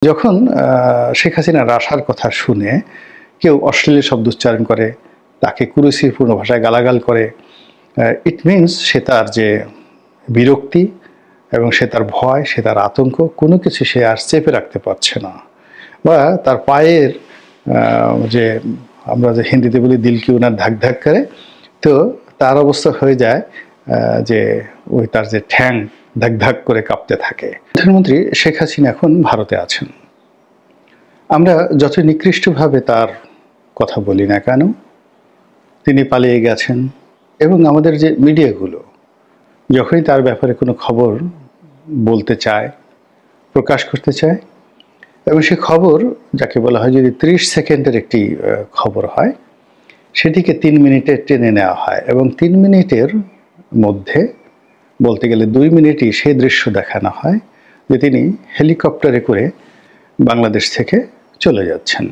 যখন শেখ হাসিনার আসার কথা শুনে কেউ অশ্লীল শব্দ উচ্চারণ করে, তাকে কুরুচিপূর্ণ ভাষায় গালাগাল করে, ইট মিনস সে তার যে বিরক্তি এবং সে তার ভয়, সে তার আতঙ্ক কোনো কিছু সে আর চেপে রাখতে পারছে না। বা তার পায়ের যে আমরা যে হিন্দিতে বলি দিল কি ওনার ধাক ধাক করে, তো তার অবস্থা হয়ে যায় যে ওই তার যে ঠ্যাং ধাক ধাক করে কাঁপতে থাকে। প্রধানমন্ত্রী শেখ হাসিনা এখন ভারতে আছেন। আমরা যত নিকৃষ্টভাবে তার কথা বলি না কেন, তিনি পালিয়ে গেছেন এবং আমাদের যে মিডিয়াগুলো যখনই তার ব্যাপারে কোনো খবর বলতে চায়, প্রকাশ করতে চায়, এবং সে খবর যাকে বলা হয় যদি 30 সেকেন্ডের একটি খবর হয়, সেটিকে 3 মিনিটে টেনে নেওয়া হয় এবং 3 মিনিটের মধ্যে বলতে গেলে 2 মিনিটই সেই দৃশ্য দেখানো হয় যে তিনি হেলিকপ্টারে করে বাংলাদেশ থেকে চলে যাচ্ছেন,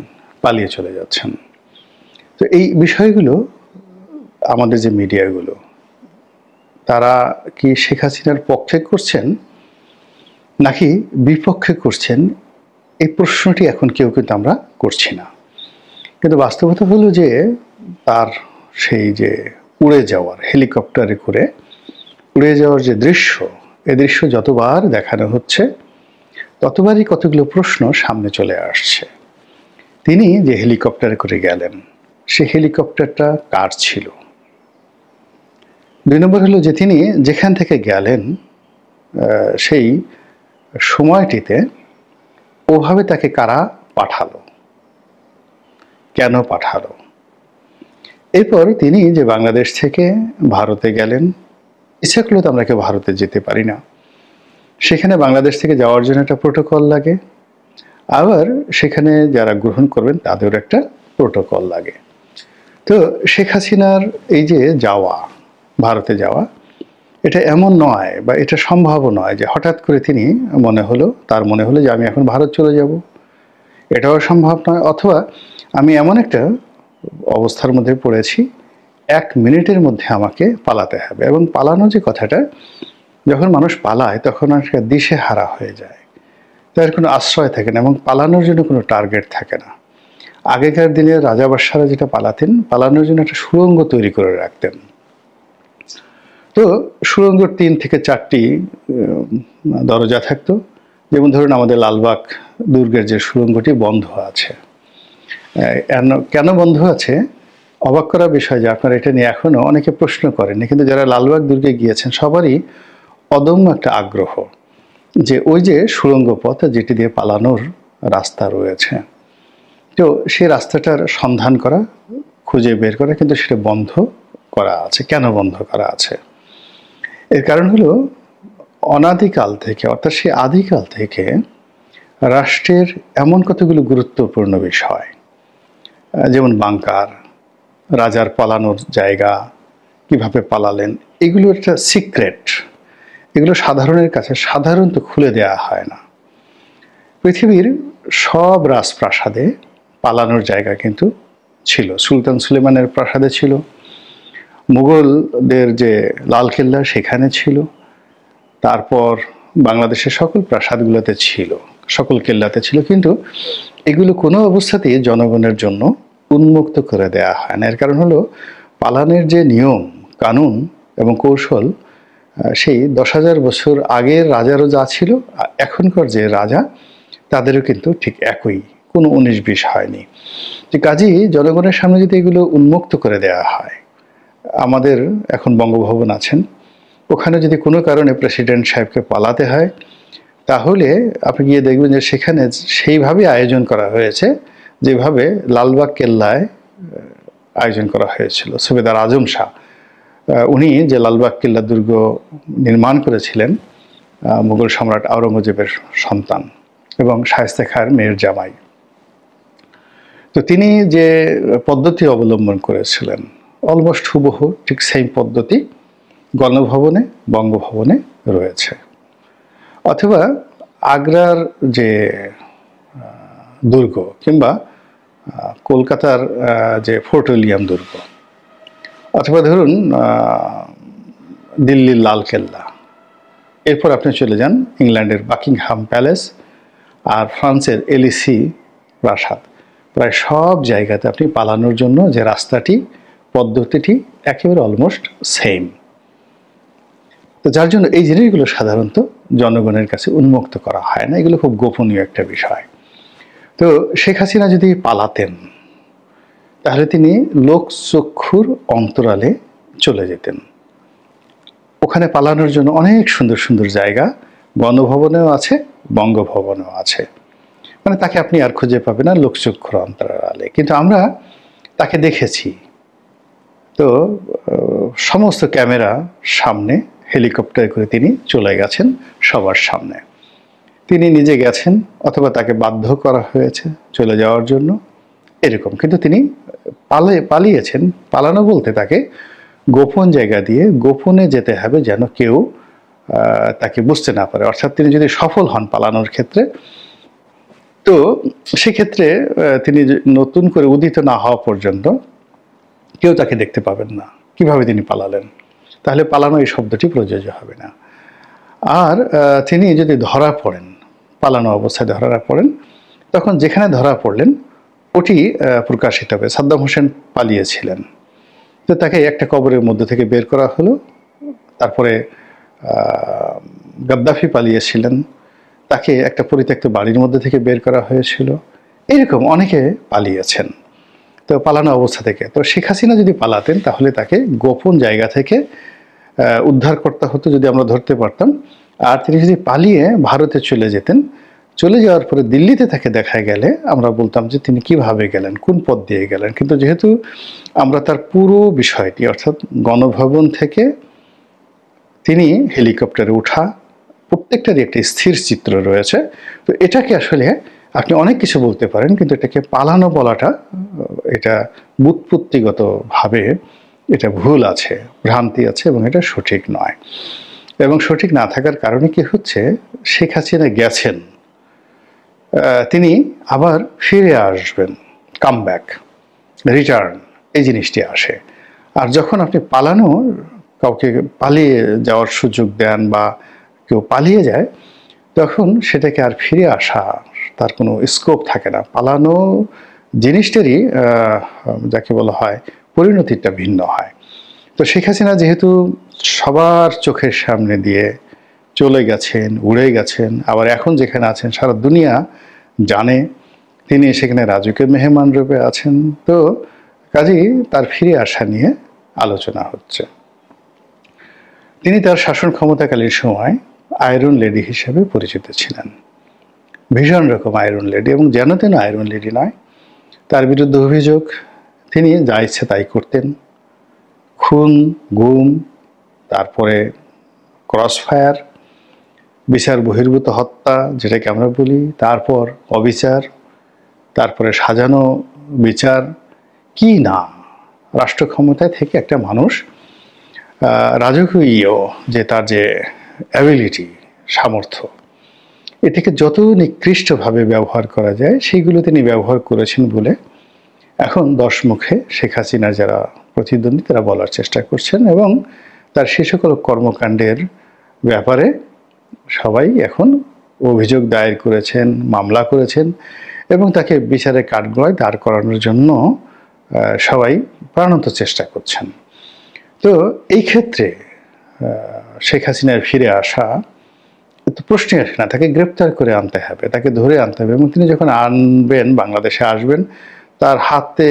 পালিয়ে চলে যাচ্ছেন। তো এই বিষয়গুলো আমাদের যে মিডিয়াগুলো, তারা কি শেখ হাসিনার পক্ষে করছেন নাকি বিপক্ষে করছেন, এই প্রশ্নটি এখন কেউ কিন্তু আমরা করছি না। কিন্তু বাস্তবতা হলো যে তার সেই যে উড়ে যাওয়ার, হেলিকপ্টারে করে উড়ে যাওয়ার যে দৃশ্য, এই দৃশ্য যতবার দেখানো হচ্ছে ততবারই কতগুলো প্রশ্ন সামনে চলে আসছে। তিনি যে হেলিকপ্টারে করে গেলেন, সে হেলিকপ্টারটা কার ছিল? 2 নম্বর হলো যে তিনি যেখান থেকে গেলেন সেই সময়টিতে ওভাবে তাকে কারা পাঠালো, কেন পাঠালো? এরপর তিনি যে বাংলাদেশ থেকে ভারতে গেলেন, ইচ্ছা করলে তো আমরা কেউ ভারতে যেতে পারি না, সেখানে বাংলাদেশ থেকে যাওয়ার জন্য একটা প্রোটোকল লাগে, আবার সেখানে যারা গ্রহণ করবেন তাদেরও একটা প্রোটোকল লাগে। তো শেখ হাসিনার এই যে যাওয়া, ভারতে যাওয়া, এটা এমন নয় বা এটা সম্ভব নয় যে হঠাৎ করে তিনি তার মনে হলো যে আমি এখন ভারত চলে যাব, এটাও সম্ভব নয়। অথবা আমি এমন একটা অবস্থার মধ্যে পড়েছি, 1 মিনিটের মধ্যে আমাকে পালাতে হবে। এবং পালানো যে কথাটা, যখন মানুষ পালায় তখন একটা দিশেহারা হয়ে যায়, তার কোনো আশ্রয় থাকে না এবং পালানোর জন্য কোনো টার্গেট থাকে না। আগেকার দিনে রাজা বাদশারা যেটা পালাতেন, পালানোর জন্য একটা সুড়ঙ্গ তৈরি করে রাখতেন। তো সুড়ঙ্গর 3 থেকে 4টি দরজা থাকতো। যেমন ধরুন আমাদের লালবাগ দুর্গের যে সুড়ঙ্গটি বন্ধ আছে, কেন বন্ধ আছে? অবাক করা বিষয় যে আপনারা এটা নিয়ে এখনো অনেকে প্রশ্ন করেননি, কিন্তু যারা লালবাগ দুর্গে গিয়েছেন সবারই অদম্য একটা আগ্রহ যে ওই যে সুড়ঙ্গ পথ যেটি দিয়ে পালানোর রাস্তা রয়েছে, তো সেই রাস্তাটার সন্ধান করা, খুঁজে বের করা, কিন্তু সেটা বন্ধ করা আছে। কেন বন্ধ করা আছে? এর কারণ হলো অনাদিকাল থেকে, অর্থাৎ সেই আদিকাল থেকে রাষ্ট্রের এমন কতগুলো গুরুত্বপূর্ণ বিষয়, যেমন বাংকার, রাজার পালানোর জায়গা, কিভাবে পালালেন, এগুলো একটা সিক্রেট, এগুলো সাধারণের কাছে সাধারণত খুলে দেওয়া হয় না। পৃথিবীর সব রাজপ্রাসাদে পালানোর জায়গা কিন্তু ছিল। সুলতান সুলেমানের প্রাসাদে ছিল, মুঘলদের যে লালকেল্লা সেখানে ছিল, তারপর বাংলাদেশের সকল প্রাসাদগুলোতে ছিল, সকল কেল্লাতে ছিল, কিন্তু এগুলো কোনো অবস্থাতেই জনগণের জন্য উন্মুক্ত করে দেয়া হয় না। এর কারণ হলো পালানের যে নিয়ম কানুন এবং কৌশল, সেই 10,000 বছর আগের রাজারও যা ছিল, এখনকার যে রাজা তাদেরও কিন্তু ঠিক একই, কোনো 19-20 হয়নি। যে কাজেই জনগণের সামনে যদি এগুলো উন্মুক্ত করে দেয়া হয়, আমাদের এখন বঙ্গভবন আছেন, ওখানে যদি কোনো কারণে প্রেসিডেন্ট সাহেবকে পালাতে হয়, তাহলে আপনি গিয়ে দেখবেন যে সেখানে সেইভাবে আয়োজন করা হয়েছে যেভাবে লালবাগ কেল্লায় আয়োজন করা হয়েছিল। সুবেদার আজম শাহ, উনি যে লালবাগ কেল্লা দুর্গ নির্মাণ করেছিলেন, মুঘল সম্রাট আওরঙ্গজেবের সন্তান এবং শায়েস্তা খাঁর মেয়ের জামাই, তো তিনি যে পদ্ধতি অবলম্বন করেছিলেন অলমোস্ট হুবহু ঠিক সেম পদ্ধতি গণভবনে, বঙ্গভবনে রয়েছে। অথবা আগ্রার যে দুর্গ কিংবা কলকাতার যে ফোর্ট উইলিয়াম দুর্গ, অথবা ধরুন দিল্লির লালকেল্লা, এরপর আপনি চলে যান ইংল্যান্ডের বাকিংহাম প্যালেস, আর ফ্রান্সের এলিসি প্রাসাদ, প্রায় সব জায়গাতে আপনি পালানোর জন্য যে রাস্তাটি, পদ্ধতিটি একেবারে অলমোস্ট সেম। তো যার জন্য এই জিনিসগুলো সাধারণত জনগণের কাছে উন্মুক্ত করা হয় না, এগুলো খুব গোপনীয় একটা বিষয়। তো শেখ হাসিনা যদি পালাতেন তাহলে তিনি লোকচক্ষুর অন্তরালে চলে যেতেন। ওখানে পালানোর জন্য অনেক সুন্দর সুন্দর জায়গা গণভবনেও আছে, বঙ্গভবনেও আছে, মানে তাকে আপনি আর খুঁজে পাবেন না লোকচক্ষুর অন্তরালে। কিন্তু আমরা তাকে দেখেছি, তো সমস্ত ক্যামেরা সামনে হেলিকপ্টারে করে তিনি চলে গেছেন সবার সামনে। তিনি নিজে গেছেন অথবা তাকে বাধ্য করা হয়েছে চলে যাওয়ার জন্য, এরকম। কিন্তু তিনি পালিয়েছেন। পালানো বলতে তাকে গোপন জায়গা দিয়ে গোপনে যেতে হবে যেন কেউ তাকে বুঝতে না পারে। অর্থাৎ তিনি যদি সফল হন পালানোর ক্ষেত্রে, তো সেক্ষেত্রে তিনি নতুন করে উদিত না হওয়া পর্যন্ত কেউ তাকে দেখতে পাবেন না কিভাবে তিনি পালালেন, তাহলে পালানো এই শব্দটি প্রযোজ্য হবে না। আর তিনি যদি ধরা পড়েন, পালানো অবস্থায় ধরা পড়েন, তখন যেখানে ধরা পড়লেন ওটি প্রকাশিত হবে। সাদ্দাম হোসেন পালিয়েছিলেন, তো তাকে একটা কবরের মধ্যে থেকে বের করা হলো। তারপরে গাদ্দাফি পালিয়েছিলেন, তাকে একটা পরিত্যক্ত বাড়ির মধ্যে থেকে বের করা হয়েছিল। এরকম অনেকে পালিয়েছেন তো পালানো অবস্থা থেকে। তো শেখ হাসিনা যদি পালাতেন তাহলে তাকে গোপন জায়গা থেকে উদ্ধার করতে হতো যদি আমরা ধরতে পারতাম। আর তিনি যদি পালিয়ে ভারতে চলে যেতেন, চলে যাওয়ার পরে দিল্লিতে তাকে দেখা গেলে আমরা বলতাম যে তিনি কিভাবে গেলেন, কোন পথ দিয়ে গেলেন। কিন্তু যেহেতু আমরা তার পুরো বিষয়টি, অর্থাৎ গণভবন থেকে তিনি হেলিকপ্টারে ওঠা, প্রত্যেকটারই একটি স্থির চিত্র রয়েছে। তো এটাকে আসলে আপনি অনেক কিছু বলতে পারেন, কিন্তু এটাকে পালানো বলাটা এটা ব্যুৎপত্তিগতভাবে এটা ভুল আছে, ভ্রান্তি আছে, এবং এটা সঠিক নয়। এবং সঠিক না থাকার কারণে কি হচ্ছে, শেখ হাসিনা গেছেন, তিনি আবার ফিরে আসবেন, কাম ব্যাক, রিটার্ন, এই জিনিসটি আসে। আর যখন আপনি পালানো, কাউকে পালিয়ে যাওয়ার সুযোগ দেন বা কেউ পালিয়ে যায়, তখন সেটাকে আর ফিরে আসা তার কোনো স্কোপ থাকে না। পালানো জিনিসটারই যাকে বলা হয় পরিণতিটা ভিন্ন হয়। তো শেখ হাসিনা যেহেতু সবার চোখের সামনে দিয়ে চলে গেছেন, উড়ে গেছেন, আবার এখন যেখানে আছেন সারা দুনিয়া জানে তিনি সেখানে রাজকীয় মেহমান রূপে আছেন, তো কাজেই তার ফিরে আসা নিয়ে আলোচনা হচ্ছে। তিনি তার শাসন ক্ষমতাকালীন সময় আয়রন লেডি হিসেবে পরিচিত ছিলেন, ভীষণ রকম আয়রন লেডি, এবং যেন তেন আয়রন লেডি নয়। তার বিরুদ্ধে অভিযোগ তিনি যা ইচ্ছে তাই করতেন, খুন, গুম, তারপরে ক্রসফায়ার, বিচার বহির্ভূত হত্যা যেটাকে আমরা বলি, তারপর অবিচার, তারপরে সাজানো বিচার, কি না। রাষ্ট্র ক্ষমতায় থেকে একটা মানুষ রাজকীয় যে তার যে অ্যাবিলিটি, সামর্থ্য, এটিকে যত নিকৃষ্টভাবে ব্যবহার করা যায় সেইগুলো তিনি ব্যবহার করেছেন বলে এখন দশমুখে শেখ হাসিনা যারা প্রতিদ্বন্দ্বী তারা বলার চেষ্টা করছেন, এবং তার সে সকল কর্মকাণ্ডের ব্যাপারে সবাই এখন অভিযোগ দায়ের করেছেন, মামলা করেছেন, এবং তাকে বিচারে কাঠগড়ায় দাঁড় করানোর জন্য সবাই প্রাণান্ত চেষ্টা করছেন। তো এই ক্ষেত্রে শেখ হাসিনার ফিরে আসা তো প্রশ্নই আসে না, তাকে গ্রেপ্তার করে আনতে হবে, তাকে ধরে আনতে হবে। এবং তিনি যখন আনবেন, বাংলাদেশে আসবেন, তার হাতে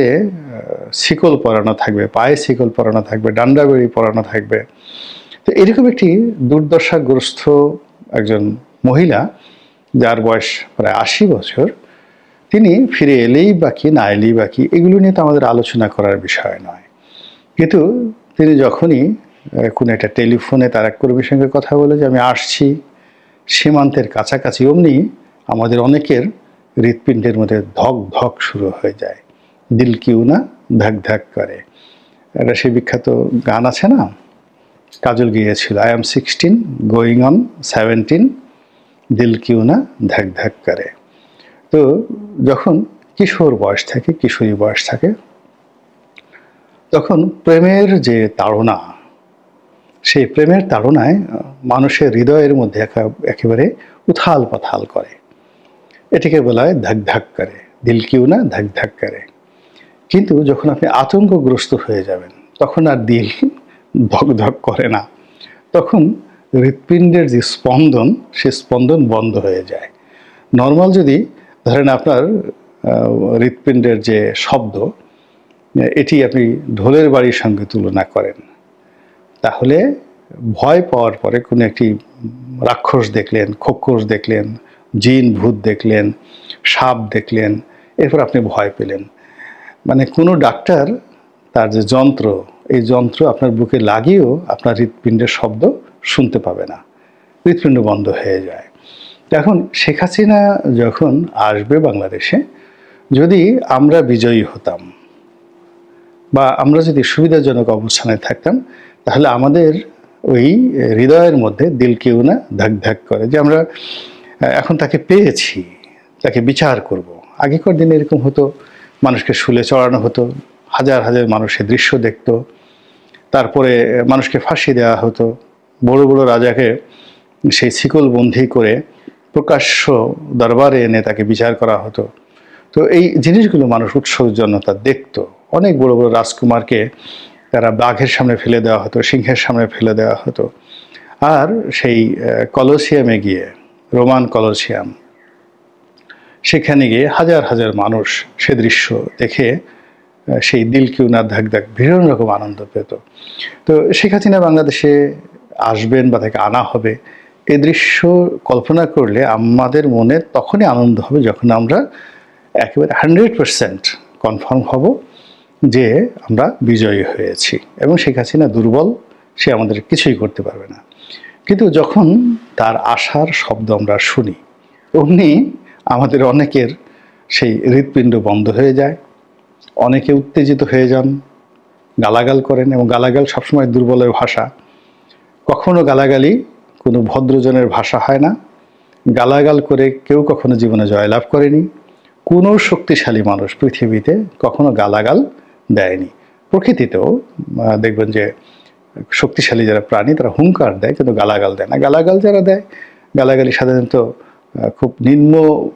শিকল পরানো থাকবে, পায়ে শিকল পরানো থাকবে, ডান্ডাবেড়ি পরানো থাকবে। তো এরকম একটি দুর্দশাগ্রস্ত একজন মহিলা, যার বয়স প্রায় 80 বছর, তিনি ফিরে এলেই বা কি, না এলেই বা কি, এগুলো নিয়ে তো আমাদের আলোচনা করার বিষয় নয়। কিন্তু তিনি যখনই কোনো একটা টেলিফোনে তার এক কর্মীর সঙ্গে কথা বলে যে আমি আসছি সীমান্তের কাছাকাছি, অমনি আমাদের অনেকের হৃৎপিণ্ডের মধ্যে ধক ধক শুরু হয়ে যায়, দিল কিউ না ধাক ধাক করে। এটা সেই বিখ্যাত গান আছে না, কাজল গিয়েছিল, আই এম 16 গোয়িং অন 17, দিল কিউ না ধাক ধাক করে। তো যখন কিশোর বয়স থাকে, কিশোরী বয়স থাকে, তখন প্রেমের যে তাড়না, সেই প্রেমের তাড়নায় মানুষের হৃদয়ের মধ্যে একেবারে উথাল পাথাল করে। এটিকে বলা হয় ধাক ধাক করে, দিল কিউ না ধাক ধাক করে। কিন্তু যখন আপনি আতঙ্কগ্রস্ত হয়ে যাবেন তখন আর দিল ধক ধক করে না, তখন হৃৎপিণ্ডের যে স্পন্দন সে স্পন্দন বন্ধ হয়ে যায়। নর্মাল যদি ধরেন আপনার হৃৎপিণ্ডের যে শব্দ এটি আপনি ঢোলের বাড়ির সঙ্গে তুলনা করেন, তাহলে ভয় পাওয়ার পরে কোনো একটি রাক্ষস দেখলেন, খোকস দেখলেন, জিন ভূত দেখলেন, সাপ দেখলেন, এরপর আপনি ভয় পেলেন, মানে কোনো ডাক্তার তার যে যন্ত্র, এই যন্ত্র আপনার বুকে লাগিয়েও আপনার হৃৎপিণ্ডের শব্দ শুনতে পাবে না, হৃৎপিণ্ড বন্ধ হয়ে যায়। এখন শেখ হাসিনা যখন আসবে বাংলাদেশে, যদি আমরা বিজয়ী হতাম বা আমরা যদি সুবিধাজনক অবস্থানে থাকতাম, তাহলে আমাদের ওই হৃদয়ের মধ্যে দিল কেউ না ধাক ধাক করে যে আমরা এখন তাকে পেয়েছি, তাকে বিচার করব। আগেকার দিনে এরকম হতো, মানুষকে শুলে চড়ানো হতো, হাজার হাজার মানুষের দৃশ্য দেখতো, তারপরে মানুষকে ফাঁসি দেওয়া হতো, বড় বড় রাজাকে সেই শিকলবন্দি করে প্রকাশ্য দরবারে এনে তাকে বিচার করা হতো। তো এই জিনিসগুলো মানুষ উৎসর্জনতা দেখতো। অনেক বড় বড় রাজকুমারকে তারা বাঘের সামনে ফেলে দেওয়া হতো, সিংহের সামনে ফেলে দেওয়া হতো। আর সেই কলোসিয়ামে গিয়ে, রোমান কলোসিয়াম, সেখানে গিয়ে হাজার হাজার মানুষ সে দৃশ্য দেখে সেই দিল কিউ না ধাক ধাক ভীষণ রকম আনন্দ পেত। তো শেখ হাসিনা বাংলাদেশে আসবেন বা তাকে আনা হবে, এ দৃশ্য কল্পনা করলে আমাদের মনে তখনই আনন্দ হবে যখন আমরা একেবারে 100% কনফার্ম হব যে আমরা বিজয়ী হয়েছি এবং শেখ হাসিনা দুর্বল, সে আমাদের কিছুই করতে পারবে না। কিন্তু যখন তার আসার শব্দ আমরা শুনি, অমনি আমাদের অনেকের সেই হৃৎপিণ্ড বন্ধ হয়ে যায়, অনেকে উত্তেজিত হয়ে যান, গালাগাল করেন, এবং গালাগাল সবসময় দুর্বলের ভাষা। কখনো গালাগালি কোনো ভদ্রজনের ভাষা হয় না, গালাগাল করে কেউ কখনো জীবনে জয়লাভ করেনি। কোনো শক্তিশালী মানুষ পৃথিবীতে কখনো গালাগাল দেয়নি। প্রকৃতিতেও দেখবেন যে শক্তিশালী যারা প্রাণী তারা হুঙ্কার দেয়, কিন্তু গালাগাল দেয় না। গালাগাল যারা দেয়, গালাগালি সাধারণত খুব নিম্ন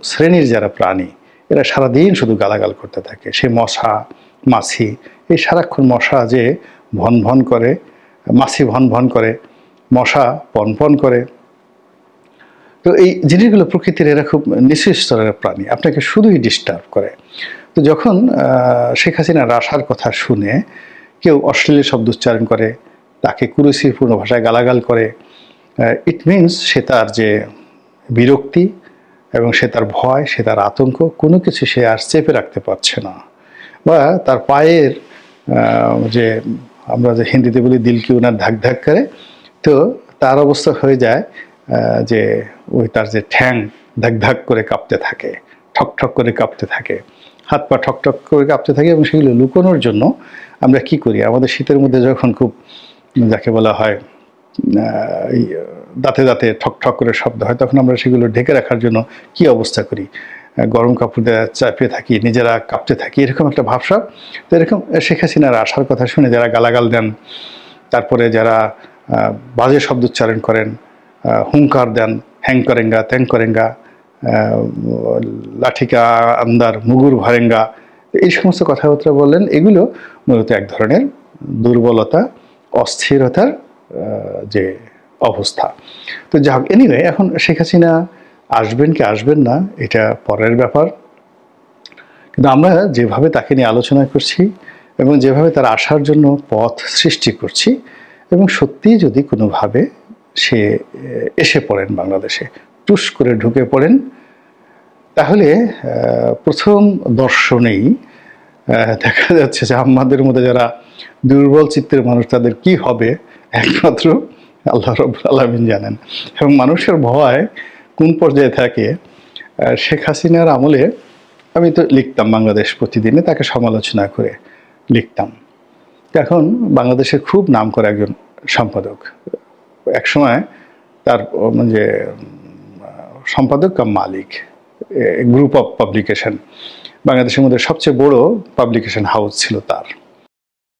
শ্রেণীর যারা প্রাণী, এরা সারাদিন শুধু গালাগাল করতে থাকে। সে মশা, মাছি, এই সারাক্ষণ মশা যে ভন ভন করে, মাছি ভন ভন করে, মশা পন পন করে। তো এই জিনিসগুলো প্রকৃতির এরা খুব নিচু স্তরের প্রাণী, আপনাকে শুধুই ডিস্টার্ব করে। তো যখন শেখ হাসিনার আসার কথা শুনে কেউ অশ্লীল শব্দ উচ্চারণ করে, তাকে কুরুচিপূর্ণ ভাষায় গালাগাল করে, ইট মিনস সে তার যে বিরক্তি এবং সে তার ভয়, সে তার আতঙ্ক, কোনো কিছু সে আর চেপে রাখতে পারছে না। বা তার পায়ের যে আমরা যে হিন্দিতে বলি দিল কি ওনার ধাক ধাক করে, তো তার অবস্থা হয়ে যায় যে ওই তার যে ঠ্যাং ধাক ধাক করে কাঁপতে থাকে, ঠক ঠক করে কাঁপতে থাকে, হাত পা ঠক ঠক করে কাঁপতে থাকে। এবং সেগুলো লুকোনোর জন্য আমরা কি করি, আমাদের শীতের মধ্যে যখন খুব যাকে বলা হয় দাঁতে দাঁতে ঠক ঠক করে শব্দ হয়, তখন আমরা সেগুলো ঢেকে রাখার জন্য কি অবস্থা করি, গরম কাপড় দিয়ে চাপিয়ে থাকি, নিজেরা কাঁপতে থাকি, এরকম একটা ভাবসাব। তো এরকম শেখ হাসিনার আসার কথা শুনে যারা গালাগাল দেন, তারপরে যারা বাজে শব্দ উচ্চারণ করেন, হুঙ্কার দেন, হ্যাং করেঙ্গা, ত্যাং করেঙ্গা, লাঠিকা আন্দার, মুগুর ভারেঙ্গা, এই সমস্ত কথাবার্তা বললেন, এগুলো মূলত এক ধরনের দুর্বলতা, অস্থিরতার যে অবস্থা। তো যাই হোক, এনিওয়ে, এখন শেখ হাসিনা আসবেন কি আসবেন না এটা পরের ব্যাপার। কিন্তু আমরা যেভাবে তাকে নিয়ে আলোচনা করছি এবং যেভাবে তার আসার জন্য পথ সৃষ্টি করছি, এবং সত্যিই যদি কোনোভাবে সে এসে পড়েন বাংলাদেশে, টুস করে ঢুকে পড়েন, তাহলে প্রথম দর্শনেই দেখা যাচ্ছে যে আমাদের মধ্যে যারা দুর্বল চিত্তের মানুষ তাদের কি হবে একমাত্র আল্লাহ রাব্বুল আলামিন জানেন। এবং মানুষের ভয় কোন পর্যায়ে থাকে, শেখ হাসিনার আমলে আমি তো লিখতাম বাংলাদেশ প্রতিদিনে, তাকে সমালোচনা করে লিখতাম। এখন বাংলাদেশের খুব নামকরা একজন সম্পাদক, একসময় তার যে সম্পাদক কাম মালিক, গ্রুপ অফ পাবলিকেশন, বাংলাদেশের মধ্যে সবচেয়ে বড় পাবলিকেশন হাউস ছিল তার।